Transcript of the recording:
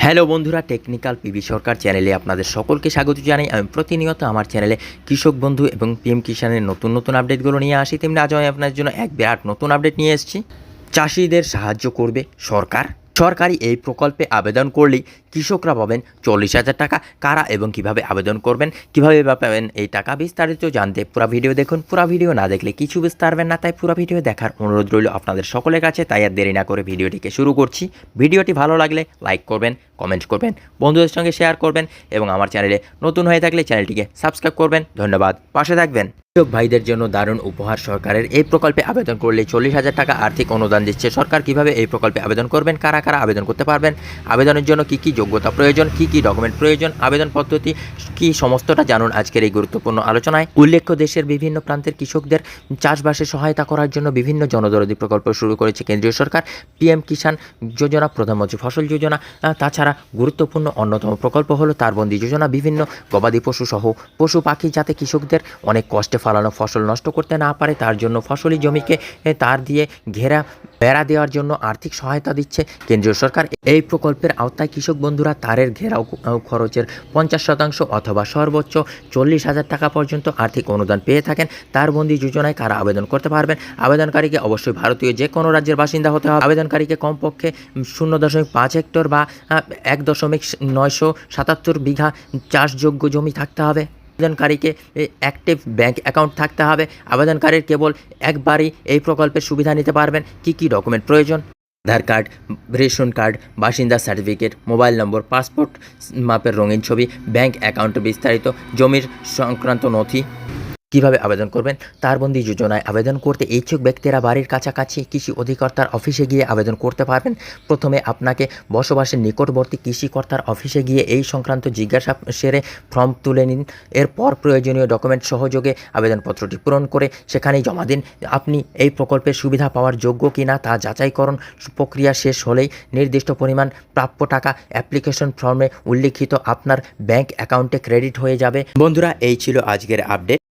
Hello বন্ধুরা, technical PB সরকার চ্যানেলে আপনাদের সকলকে স্বাগত জানাই। আমি প্রতিনিয়ত আমার চ্যানেলে কৃষক বন্ধু এবং পিএম কিষানের নতুন আপডেটগুলো নিয়ে আসি। তেমনি আজ আমি আপনাদের জন্য এক বিরাট নতুন আপডেট নিয়ে এসেছি। চাষিদের সাহায্য করবে সরকার। সরকারি এই প্রকল্পে আবেদন করলেই কৃষকরা পাবেন 40,000 টাকা। কারা এবং কিভাবে আবেদন করবেন, কিভাবে পাবেন এই টাকা, বিস্তারিত জানতে পুরো ভিডিও দেখুন। পুরো ভিডিও না দেখলে কিছু বুঝতে পারবেন না, তাই পুরো ভিডিও দেখার অনুরোধ রইল আপনাদের সকলের কাছে। তাই আর দেরি না করে ভিডিওটিকে শুরু করছি। ভিডিওটি ভালো লাগলে লাইক করবেন, কমেন্ট করবেন, বন্ধুদের সঙ্গে শেয়ার করবেন এবং আমার চ্যানেলে নতুন হয়ে থাকলে চ্যানেলটিকে সাবস্ক্রাইব করবেন। ধন্যবাদ, পাশে থাকবেন। কৃষক ভাইদের জন্য দারুণ উপহার। সরকারের এই প্রকল্পে আবেদন করলে 40,000 টাকা আর্থিক অনুদান দিচ্ছে সরকার। কিভাবে এই প্রকল্পে আবেদন করবেন, কারা কারা আবেদন করতে পারবেন, আবেদনের জন্য কি কি যোগ্যতা প্রয়োজন, কি কি ডকুমেন্ট প্রয়োজন, আবেদন পদ্ধতি কি, সমস্তটা জানুন আজকের এই গুরুত্বপূর্ণ আলোচনায়। উল্লেখ্য, দেশের বিভিন্ন প্রান্তের কৃষকদের চাষবাসে সহায়তা করার জন্য বিভিন্ন জনদরদি প্রকল্প শুরু করেছে কেন্দ্রীয় সরকার। পিএম কিষাণ যোজনা, প্রধানমন্ত্রী ফসল যোজনা, তাছাড়া গুরুত্বপূর্ণ অন্যতম প্রকল্প হলো তারবন্দি যোজনা। বিভিন্ন গবাদি পশু সহ পশু পাখি যাতে কৃষকদের অনেক কষ্টে ফলানো ফসল নষ্ট করতে না পারে, তার জন্য ফসলি জমিকে তার দিয়ে বেড়া দেওয়ার জন্য আর্থিক সহায়তা দিচ্ছে কেন্দ্রীয় সরকার। এই প্রকল্পের আওতায় কৃষক বন্ধুরা তারের ঘেরাও খরচের 50% অথবা সর্বোচ্চ 40,000 টাকা পর্যন্ত আর্থিক অনুদান পেয়ে থাকেন। তারবন্দি যোজনায় কারা আবেদন করতে পারবেন? আবেদনকারীকে অবশ্যই ভারতীয় যে কোনো রাজ্যের বাসিন্দা হতে হবে। আবেদনকারীকে কমপক্ষে 0.5 হেক্টর বা 1.977 বিঘা চাষযোগ্য জমি থাকতে হবে। আবেদনকারীকে অ্যাক্টিভ ব্যাংক অ্যাকাউন্ট থাকতে হবে। আবেদনকারীর কেবল একবারই এই প্রকল্পের সুবিধা নিতে পারবেন। কি কি ডকুমেন্ট প্রয়োজন? আধার কার্ড, রেশন কার্ড, বাসিন্দা সার্টিফিকেট, মোবাইল নম্বর, পাসপোর্ট মাপের রঙিন ছবি, ব্যাংক অ্যাকাউন্ট বিস্তারিত, জমির সংক্রান্ত নথি। কিভাবে আবেদন করবেন? তারবন্দি যোজনায় আবেদন করতে ইচ্ছুক ব্যক্তিরা বাড়ির কাছাকাছি কৃষি অধিকর্তার অফিসে গিয়ে আবেদন করতে পারবেন। প্রথমে আপনাকে বসবাসের নিকটবর্তী কৃষিকর্তার অফিসে গিয়ে এই সংক্রান্ত জিজ্ঞাসা সেরে ফর্ম তুলে নিন। এরপর প্রয়োজনীয় ডকুমেন্ট সহযোগে আবেদনপত্রটি পূরণ করে সেখানেই জমা দিন। আপনি এই প্রকল্পের সুবিধা পাওয়ার যোগ্য কিনা তা যাচাইকরণ প্রক্রিয়া শেষ হলেই নির্দিষ্ট পরিমাণ প্রাপ্য টাকা অ্যাপ্লিকেশন ফর্মে উল্লিখিত আপনার ব্যাংক অ্যাকাউন্টে ক্রেডিট হয়ে যাবে। বন্ধুরা, এই ছিল আজকের আপডেট।